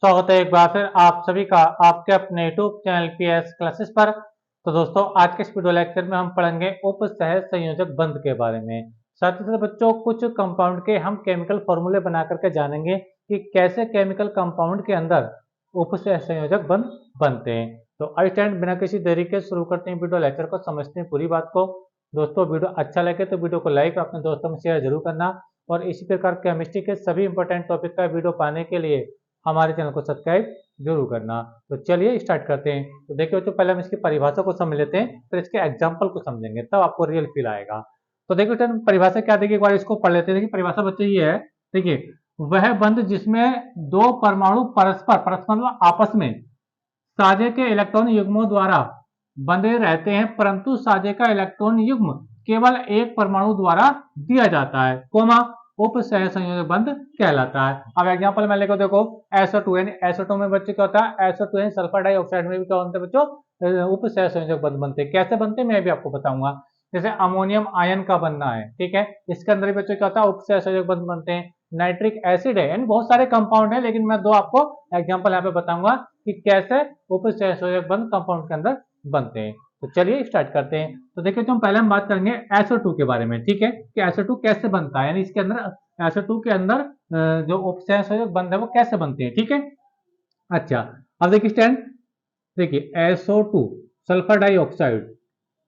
स्वागत है एक बार फिर आप सभी का आपके अपने यूट्यूब चैनल पीएस क्लासेस पर। तो दोस्तों आज के इस वीडियो लेक्चर में हम पढ़ेंगे उपसहज संयोजक बंध के बारे में। साथ ही साथ बच्चों कुछ कंपाउंड के हम केमिकल फॉर्मूले बना करके जानेंगे कि कैसे केमिकल कंपाउंड के अंदर उपसहज संयोजक बंध बनते हैं। तो आई स्टैंड बिना किसी देरी के शुरू करते हैं वीडियो लेक्चर को, समझते हैं पूरी बात को। दोस्तों वीडियो अच्छा लगे तो वीडियो को लाइक और अपने दोस्तों में शेयर जरूर करना, और इसी प्रकार केमिस्ट्री के सभी इंपॉर्टेंट टॉपिक का वीडियो पाने के लिए हमारे चैनल को सब्सक्राइब जरूर करना। तो चलिए स्टार्ट करते हैं। तो देखिए बच्चों, पहले हम इसकी परिभाषा को समझ लेते हैं, फिर इसके एग्जाम्पल को समझेंगे, तब आपको रियल फील आएगा। तो देखिए बच्चों, परिभाषा क्या, देखिए एक बार इसको पढ़ लेते हैं। देखिए परिभाषा बच्चों ये है, देखिए वह बंध जिसमें दो परमाणु परस्पर परस्पर मतलब आपस में साझे के इलेक्ट्रॉन युग्मों द्वारा बंधे रहते हैं, परंतु साझे का इलेक्ट्रॉन युग्म केवल एक परमाणु द्वारा दिया जाता है, कोमा उपसहज संयोजक बंध कहलाता है। अब एग्जांपल में लेकर देखो, SO2 SO2 में बच्चे क्या होता है, SO2 सल्फर डाइऑक्साइड में भी क्या होता है बच्चों, उपसहज संयोजक बंध बनते हैं। कैसे बनते हैं मैं भी आपको बताऊंगा। जैसे अमोनियम आयन का बनना है, ठीक है, इसके अंदर भी बच्चों क्या होता है, उपसहज संयोजक बंध बनते हैं। नाइट्रिक एसिड है, यानी बहुत सारे कंपाउंड है, लेकिन मैं दो आपको एग्जांपल यहाँ पे बताऊंगा कि कैसे उपसहज संयोजक बंध कंपाउंड के अंदर बनते हैं। तो चलिए स्टार्ट करते हैं। तो देखिए तो हम पहले हम बात करेंगे SO2 के बारे में, ठीक है, कि SO2 कैसे बनता है, यानी इसके अंदर SO2 के अंदर जो उपसहज संयोजक बंध है वो कैसे बनते हैं, ठीक है। अच्छा, अब देखिए स्टैंड, देखिए SO2 सल्फर डाइऑक्साइड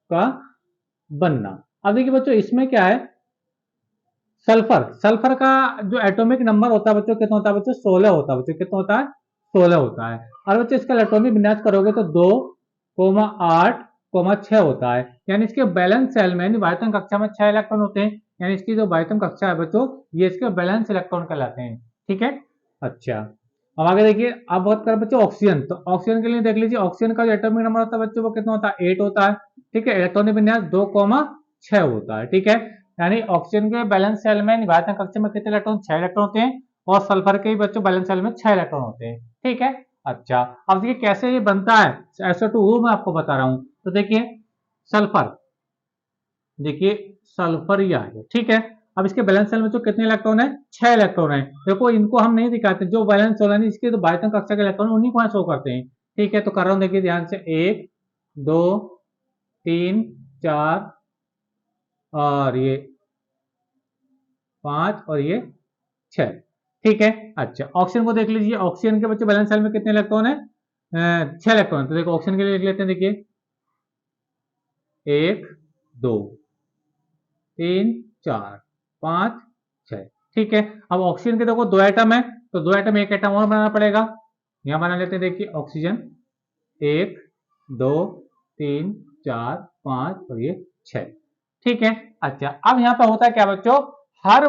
का बनना। अब देखिए बच्चों इसमें क्या है, सल्फर सल्फर का जो एटॉमिक नंबर होता है बच्चों कितना होता है, बच्चों 16 होता है। बच्चों कितना होता है, 16 होता है। और बच्चों इसका इलेक्ट्रॉनिक विन्यास करोगे तो 2,8,6 होता है। यानी इसके बैलेंस सेल में, यानी बाह्यतम कक्षा में 6 इलेक्ट्रॉन होते हैं। यानी इसकी जो बाह्यतम कक्षा है बच्चों, ये इसके बैलेंस इलेक्ट्रॉन कहलाते हैं, ठीक है। अच्छा, अब आगे देखिए, अब बात करें बच्चों ऑक्सीजन। तो ऑक्सीजन के लिए देख लीजिए, ऑक्सीजन का जो एटॉमिक नंबर होता है बच्चों वो कितना होता है, 8 होता है, ठीक है। इलेक्ट्रॉनिक विन्यास 2,6 होता है, ठीक है। यानी ऑक्सीजन के बैलेंस सेल में निभायतन कक्षा में कितने इलेक्ट्रॉन, 6 इलेक्ट्रॉन होते हैं, और सल्फर के बच्चों बैलेंस सेल में 6 इलेक्ट्रॉन होते हैं, ठीक है। अच्छा, अब देखिए कैसे ये बनता है SO2, वो मैं आपको बता रहा हूं। तो देखिए सल्फर, देखिए सल्फर ये आ गया, ठीक है। अब इसके बैलेंस सेल में जो कितने इलेक्ट्रॉन है, 6 इलेक्ट्रॉन है। देखो इनको हम नहीं दिखाते, जो बैलेंस सेल है इसके तो बाह्यतम कक्षा के इलेक्ट्रॉन उन्हीं को शो करते हैं, ठीक है। तो कर रहा हूं, देखिए ध्यान से, 1 2 3 4 और ये 5 और ये 6, ठीक है। अच्छा, ऑक्सीजन को देख लीजिए, ऑक्सीजन के बच्चे बैलेंस सेल में कितने इलेक्ट्रॉन है, 6 इलेक्ट्रॉन। तो देखो ऑक्सीजन के लिए लिख लेते हैं, देखिए 1 2 3 4 5 6, ठीक है। अब ऑक्सीजन के देखो 2 एटम है, तो 2 एटम, एक एटम और बनाना पड़ेगा। यहां बना लेते हैं, देखिए ऑक्सीजन 1 2 3 4 5 और ये 6, ठीक है। अच्छा, अब यहाँ पे होता है क्या बच्चों, हर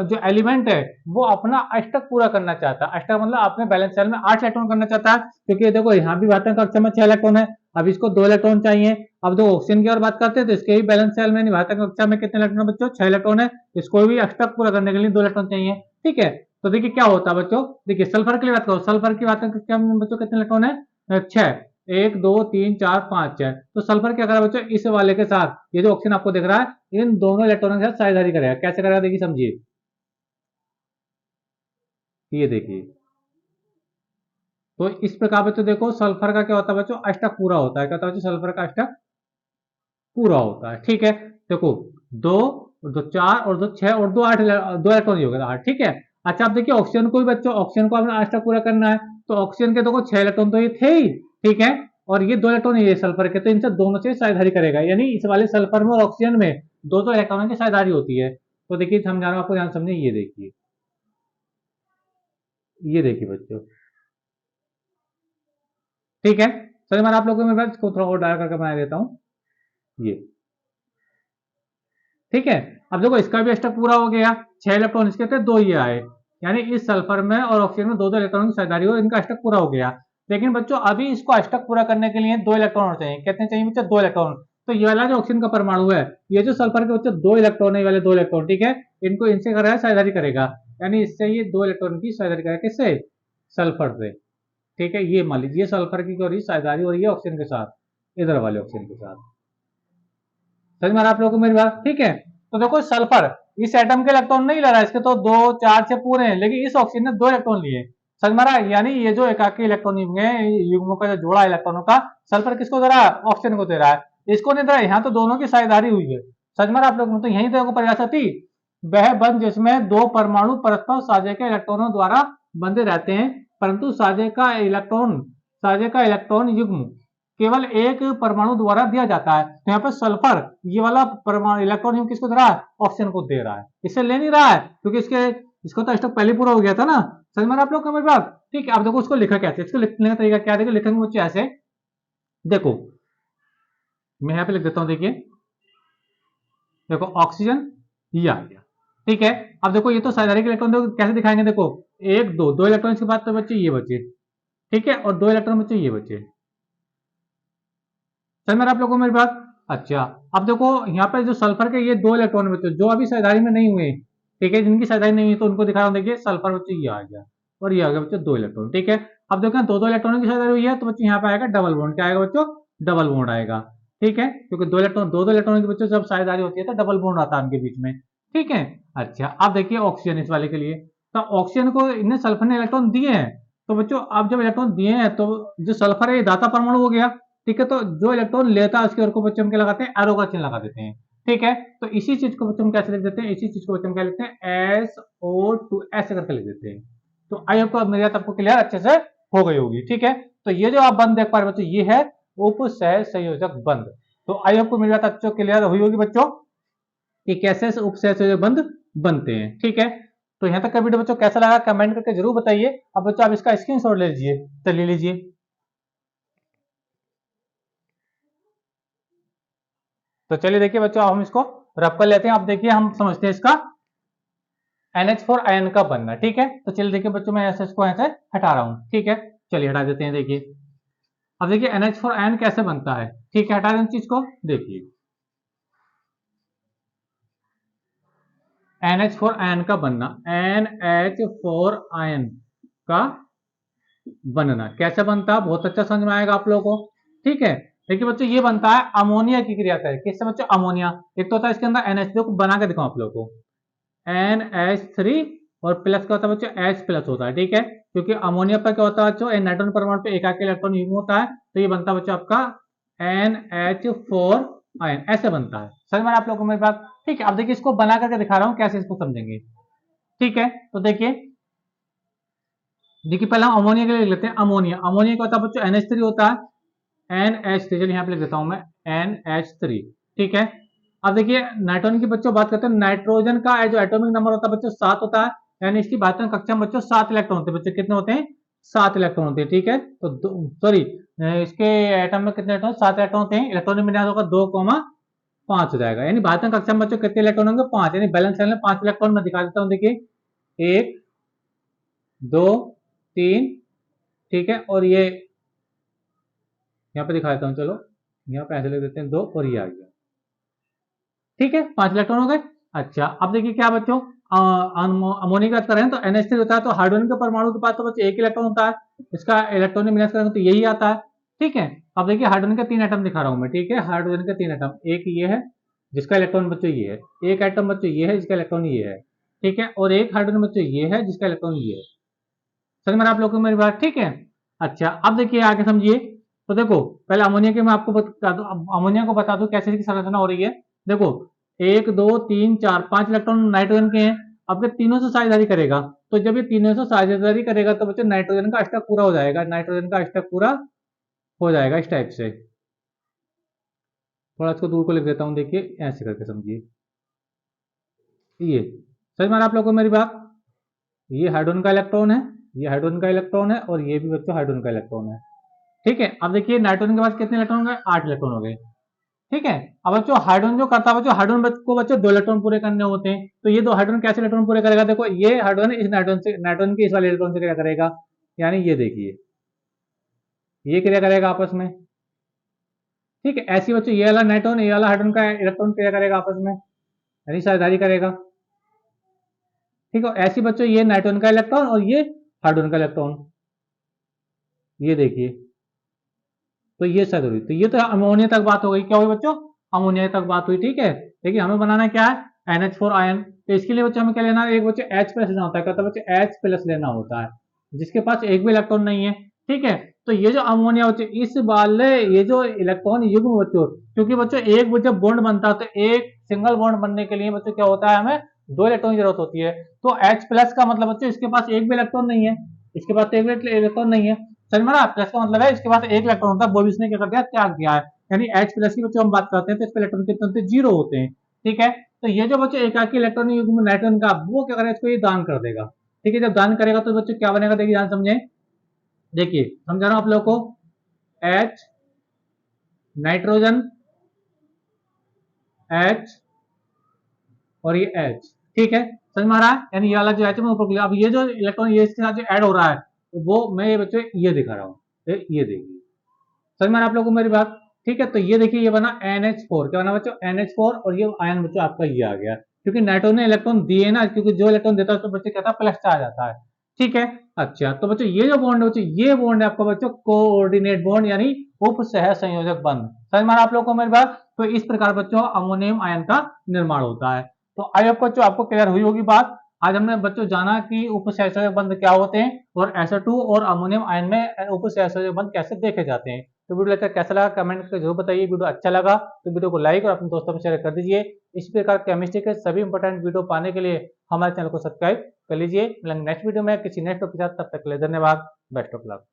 जो एलिमेंट है वो अपना अष्टक पूरा करना चाहता है। अष्टक मतलब अपने बैलेंस सेल में 8 इलेक्ट्रॉन करना चाहता है, क्योंकि देखो यहाँ भी बाह्यतम कक्षा में 6 इलेक्ट्रॉन है, अब इसको 2 इलेक्ट्रॉन चाहिए। अब जो ऑक्सीजन की और बात करते हैं तो इसके भी बैलेंस सेल में बाह्यतम कक्षा में कितने इलेक्ट्रॉन बच्चों, 6 इलेक्ट्रॉन है, इसको भी अष्टक पूरा करने के लिए 2 इलेक्ट्रॉन चाहिए, ठीक है। तो देखिए क्या होता है बच्चों, देखिए सल्फर के लिए बात करो, सल्फर की बात कक्षा में बच्चों कितने इलेक्ट्रॉन है, 6, 1 2 3 4 5 6। तो सल्फर क्या करा बच्चों, इस वाले के साथ ये जो ऑक्सीजन आपको दिख रहा है इन दोनों इलेक्ट्रॉनों के साथ साझेदारी करेगा। कैसे करेगा देखिए, समझिए, ये देखिए। तो इस प्रकार बच्चों देखो सल्फर का क्या होता है बच्चों, अष्टक पूरा होता है। क्या होता है बच्चों, सल्फर का अष्टक पूरा होता है, ठीक है। देखो 2 और 2 4 और 2 6 और 2 8, 2 इलेक्ट्रॉन हो गया 8, ठीक है। अच्छा, अब देखिए ऑक्सीजन को भी बच्चों, ऑक्सीजन को अपना अष्टक पूरा करना है, तो ऑक्सीजन के देखो 6 इलेक्ट्रॉन तो ये थे ही, ठीक है, और ये 2 इलेक्ट्रॉन ये सल्फर के, तो इनसे दोनों से साझेदारी करेगा। यानी इस वाले सल्फर में और ऑक्सीजन में दो दो इलेक्ट्रॉनों की साझेदारी होती है। तो देखिए समझा रहा हूं आपको, ध्यान समझे, ये देखिए, ये देखिए बच्चों, ठीक है। चलिए मैं आप लोगों को मैं इसको थोड़ा और डार्क करके बना देता हूं, ये, ठीक है। अब देखो इसका भी अष्टक पूरा हो गया, 6 इलेक्ट्रॉन इसके थे, 2 ये आए, यानी इस सल्फर में और ऑक्सीजन में दो दो इलेक्ट्रॉन की साझेदारी हो, इनका अष्टक पूरा हो गया। लेकिन बच्चों अभी इसको अष्टक पूरा करने के लिए 2 इलेक्ट्रॉन और चाहिए। कितने चाहिए बच्चों, 2 इलेक्ट्रॉन। तो ये वाला जो ऑक्सीजन का परमाणु है, ये जो सल्फर के बच्चों 2 इलेक्ट्रॉन है, ये वाले 2 इलेक्ट्रॉन, ठीक है, इनको इनसे कर रहा है साझेदारी करेगा, यानी इससे ये 2 इलेक्ट्रॉन की साझेदारी करेगा, किससे, सल्फर से, ठीक है। ये मान लीजिए सल्फर की हो रही साझेदारी हो रही है ऑक्सीजन के साथ, इधर वाले ऑक्सीजन के साथ। समझ में आ रहा आप लोगों को मेरी बात, ठीक है। तो देखो सल्फर इस एटम के इलेक्ट्रॉन नहीं ले रहा है, इसके तो 2 4 से पूरे हैं, लेकिन इस ऑक्सीजन ने 2 इलेक्ट्रॉन लिए, समझ में आ रहा है? यानी ये जो एकाकी इलेक्ट्रॉन युग्मों का जो जोड़ा इलेक्ट्रॉनों का, सल्फर किसको दे रहा है? ऑक्सीजन को दे रहा है, इसको नहीं दे रहा है। यहाँ तो दोनों की साझेदारी हुई है। समझ में आ रहा है आप लोग? तो यही देखो परिभाषा थी, वह बंध जिसमें दो परमाणु परस्पर साझे के इलेक्ट्रॉनों द्वारा बंधे रहते हैं, परंतु साझे का इलेक्ट्रॉन युग्म केवल एक परमाणु द्वारा दिया जाता है। तो यहाँ पर सल्फर ये वाला परमाणु इलेक्ट्रॉन युग्म किसको दे रहा है? ऑक्सीजन को दे रहा है। इससे ले नहीं रहा है क्योंकि इसको तो स्टेप पहले पूरा हो गया था ना। समझ में आप लोग को मेरी बात? ठीक है, अब देखो उसको लिखा कैसे, इसको लिखने का तरीका क्या? देखो लिखेंगे मुझे ऐसे, देखो मैं यहाँ पे लिख देता हूँ, देखिए देखो ऑक्सीजन ये आ गया। ठीक है, अब देखो ये तो साझेदारी के इलेक्ट्रॉन, देखो कैसे दिखाएंगे, देखो एक दो इलेक्ट्रॉन के बाद तो बच्चे ये बचे, ठीक है, और दो इलेक्ट्रॉन बच्चे ये बचे। समझ में आप लोगों को मेरी बात? अच्छा, अब देखो यहाँ पर जो सल्फर के ये दो इलेक्ट्रॉन बचे जो अभी साझेदारी में नहीं हुए, ठीक है, जिनकी साझेदारी नहीं हुई तो उनको दिखा रहा हूँ, देखिए सल्फर बच्चे ये आ गया और ये आ गया बच्चों दो इलेक्ट्रॉन। ठीक है, अब देखो दो इलेक्ट्रॉन की साझेदारी हुई है तो बच्चे यहाँ पे आएगा डबल बॉन्ड, क्या आएगा बच्चों? डबल बॉन्ड आएगा। ठीक है, क्योंकि दो इलेक्ट्रॉन के बच्चों जब साझेदारी होती है तो डबल बॉन्ड आता है उनके बीच में। ठीक है, अच्छा अब देखिए ऑक्सीजन इस वाले के लिए, तो ऑक्सीजन को इन्हें सल्फर ने इलेक्ट्रॉन दिए हैं, तो बच्चों अब जब इलेक्ट्रॉन दिए हैं तो जो सल्फर है ये दाता परमाणु हो गया। ठीक है, तो जो इलेक्ट्रॉन लेता है उसके ओर को बच्चों हम क्या लगाते हैं? एरो का चिन्ह लगा देते हैं। ठीक है, तो इसी चीज को बच्चों हम कैसे लिख देते हैं? इसी चीज को बच्चों हम क्या लिखते हैं? SO2 ऐसे करके लिख देते हैं। तो आई होप मेरी बात आपको क्लियर अच्छे से हो गई होगी। ठीक है, तो ये जो आप बंद देख पा रहे बच्चों ये है उपसह संयोजक बंद। तो आई होप मेरी बात अच्छे क्लियर हुई होगी बच्चों कि कैसे उपसह संयोजक बंद बनते हैं। ठीक है, तो यहाँ तक का वीडियो बच्चों कैसा लगा कमेंट करके जरूर बताइए। अब बच्चों आप इसका स्क्रीनशॉट ले लीजिए, चलिए लीजिए। तो चलिए देखिए बच्चों अब हम इसको रब कर लेते हैं। अब देखिए हम समझते हैं इसका NH4 आयन का बनना। ठीक है, तो चलिए देखिए बच्चों मैं ऐसे इसको ऐसे हटा रहा हूं। ठीक है, चलिए हटा देते हैं। देखिए अब देखिए NH4 आयन कैसे बनता है। ठीक है, हटा दें चीज को, देखिए NH4 आयन का बनना, NH4 आयन का बनना कैसे बनता है बहुत अच्छा समझ में आएगा आप लोगों को। ठीक है, देखिए बच्चों ये बनता है अमोनिया की क्रिया से। किससे बच्चों? अमोनिया। एक तो होता है इसके अंदर NH3 को बना के दिखाऊं आप लोगों को, NH3 और प्लस क्या होता है बच्चों? H प्लस होता है। ठीक है, क्योंकि अमोनिया पर क्या होता है बच्चों? नाइट्रोजन परमाणु पे एकाकी इलेक्ट्रॉन युग्म होता है, तो ये बनता है बच्चों आपका NH4 आयन, ऐसे बनता है। समझ में आप लोगों को मेरी बात? ठीक है, अब देखिए इसको बना करके दिखा रहा हूं कैसे इसको समझेंगे। ठीक है, तो देखिए पहले हम अमोनिया के लिए लिख लेते हैं। अमोनिया क्या होता है बच्चों? NH3 होता है, NH3 चलिए यहाँ पे लिख देता हूं मैं NH3। ठीक है, अब देखिए नाइट्रोजन की बच्चों बात करते हैं, नाइट्रोजन का जो एटॉमिक नंबर होता है बच्चों 7 होता है, यानी इसकी बात करें कक्षा में बच्चों 7 इलेक्ट्रॉन होते हैं। बच्चों कितने होते हैं? 7 इलेक्ट्रॉन होते हैं। ठीक है, तो सॉरी इसके एटम में कितने इलेक्ट्रॉन? 7 इलेक्ट्रॉन होते हैं। इलेक्ट्रॉन में होगा 2,5 हो जाएगा, यानी भारत कक्षा में बच्चों कितने इलेक्ट्रॉन होंगे? 5, यानी बैलेंस में 5 इलेक्ट्रॉन में दिखा देता हूँ। देखिए 1 2 3, ठीक है, और ये यहाँ पे दिखा देता हूँ, चलो यहाँ पे ऐसे लिख देते हैं 2 और ये आ गया। ठीक है, 5 इलेक्ट्रॉन हो गए। अच्छा अब देखिए क्या बच्चों अमोनिया की बात करें तो NH3 होता है, तो हाइड्रोजन के परमाणु के पास तो बच्चों 1 इलेक्ट्रॉन होता है, इसका इलेक्ट्रॉन मिलास करेंगे तो यही आता है। ठीक है, अब देखिए हाइड्रोजन के 3 एटम दिखा रहा हूं मैं। ठीक है, हाइड्रोजन के 3 एटम, एक ये है जिसका इलेक्ट्रॉन बच्चों ये है, एक एटम बच्चों ये है जिसका इलेक्ट्रॉन ये है। ठीक है, और एक हाइड्रोजन बच्चों ये है जिसका इलेक्ट्रॉन ये है। समझ में आप लोगों को मेरी बात? ठीक है, अच्छा अब देखिए आगे समझिए। तो देखो पहले अमोनिया के मैं आपको बता दूं, अमोनिया को बता दूं कैसे इसकी संरचना हो रही है। देखो 1 2 3 4 5 इलेक्ट्रॉन नाइट्रोजन के हैं। अब ये तीनों से साझेदारी करेगा, तो जब ये तीनों से साझेदारी करेगा तो बच्चों नाइट्रोजन का अष्टक पूरा हो जाएगा, नाइट्रोजन का अष्टक पूरा हो जाएगा इस टाइप से। थोड़ा इसको दूर को लिख देता हूं, देखिए ऐसे करके समझिए। ये समझ में आप लोगों को मेरी बात? ये हाइड्रोजन का इलेक्ट्रॉन है, ये हाइड्रोजन का इलेक्ट्रॉन है, और ये भी बच्चों हाइड्रोजन का इलेक्ट्रॉन है। ठीक है, अब देखिए नाइट्रोजन के पास कितने इलेक्ट्रॉन हो गए? 8 इलेक्ट्रॉन हो गए। ठीक है, अब बच्चों हाइड्रोजन जो करता है बच्चों, हाइड्रोजन को बच्चों 2 इलेक्ट्रॉन पूरे करने होते हैं, तो ये 2 हाइड्रोजन कैसे इलेक्ट्रॉन पूरे करेगा? देखो ये हाइड्रोजन इस नाइट्रोजन के इस वाले इलेक्ट्रॉन से क्या करेगा, यानी ये देखिए ये क्रिया करेगा आपस में। ठीक है, ऐसी बच्चों ये वाला नाइट्रोजन ये वाला हाइड्रोजन का इलेक्ट्रॉन क्रिया करेगा आपस में, यानी साझेदारी करेगा। ठीक है, ऐसी बच्चों ये नाइट्रोजन का इलेक्ट्रॉन और ये हाइड्रोजन का इलेक्ट्रॉन, ये देखिए, तो ये शायद हुई। तो ये तो अमोनिया तक बात हो गई, क्या हुई बच्चों? अमोनिया तक बात हुई। ठीक है, देखिए हमें बनाना क्या है? NH4 ion. तो इसके लिए बच्चों हमें क्या लेना है? एक बच्चे H प्लस लेना होता है, कहता है बच्चे H प्लस लेना होता है। जिसके पास एक भी इलेक्ट्रॉन नहीं है। ठीक है, तो ये जो अमोनिया बच्चों इस वाले ये जो इलेक्ट्रॉन युग्म बच्चों, क्योंकि बच्चों एक जब बॉन्ड बनता है तो एक सिंगल बॉन्ड बनने के लिए बच्चों क्या होता है, हमें 2 इलेक्ट्रॉन की जरूरत होती है। तो H प्लस का मतलब बच्चों इसके पास एक भी इलेक्ट्रॉन नहीं है, इसके पास एक भी इलेक्ट्रॉन नहीं है। समझ में ना, प्लस का मतलब है इसके पास एक इलेक्ट्रॉन होता है, वो भी इसने क्या कर दिया, त्याग दिया है। यानी H प्लस की बच्चों हम बात करते हैं तो इसके इलेक्ट्रॉन कितने होते हैं, 0 होते हैं। ठीक है, तो ये जो बच्चों एकाकी इलेक्ट्रॉन युग्म नाइट्रोजन का, वो क्या करेगा, इसको ये दान कर देगा। ठीक है, जब दान करेगा तो बच्चों क्या बनेगा, देखिए ध्यान समझे, देखिए समझा रहा हूं आप लोगों को, H नाइट्रोजन, H और ये H। ठीक है, समझ में आ रहा है, यानी ये वाला जो H है ऊपर, अब ये जो इलेक्ट्रॉन ये इसके साथ जो ऐड हो रहा है, तो वो मैं ये बच्चों ये दिखा रहा हूँ, ये देखिए, समझ में आ रहा है आप लोगों को मेरी बात। ठीक है, तो ये देखिए ये बना NH4, क्या बना बच्चों, NH4, और ये आयन बच्चों आपका ये आ गया, क्योंकि नाइट्रोजन ने इलेक्ट्रॉन दिए ना, क्योंकि जो इलेक्ट्रॉन देता है तो बच्चे क्या था, प्लस आ जाता है। ठीक है, अच्छा तो बच्चों ये जो बॉन्ड है बच्चों, ये बॉन्ड है आपका बच्चों कोऑर्डिनेट बॉन्ड, यानी उप सह संयोजक बंध। समझ में आ रहा आप लोगों को मेरी बात। तो इस प्रकार बच्चों अमोनियम आयन का निर्माण होता है। तो आई होप बच्चों आपको क्लियर हुई होगी बात। आज हमने बच्चों जाना कि उप सहसंयोजक बंध क्या होते हैं और SO2 और अमोनियम आयन में उप सहसंयोजक बंध कैसे देखे जाते हैं। तो वीडियो लेक्चर कैसा लगा कमेंट करके जरूर बताइए। वीडियो अच्छा लगा तो वीडियो को लाइक और अपने दोस्तों में शेयर कर दीजिए। इस प्रकार केमिस्ट्री के सभी इंपॉर्टेंट वीडियो पाने के लिए हमारे चैनल को सब्सक्राइब कर लीजिए। मिलेंगे नेक्स्ट वीडियो में किसी नेक्स्ट टॉपिक के साथ, तब तक के लिए धन्यवाद, बेस्ट ऑफ लक।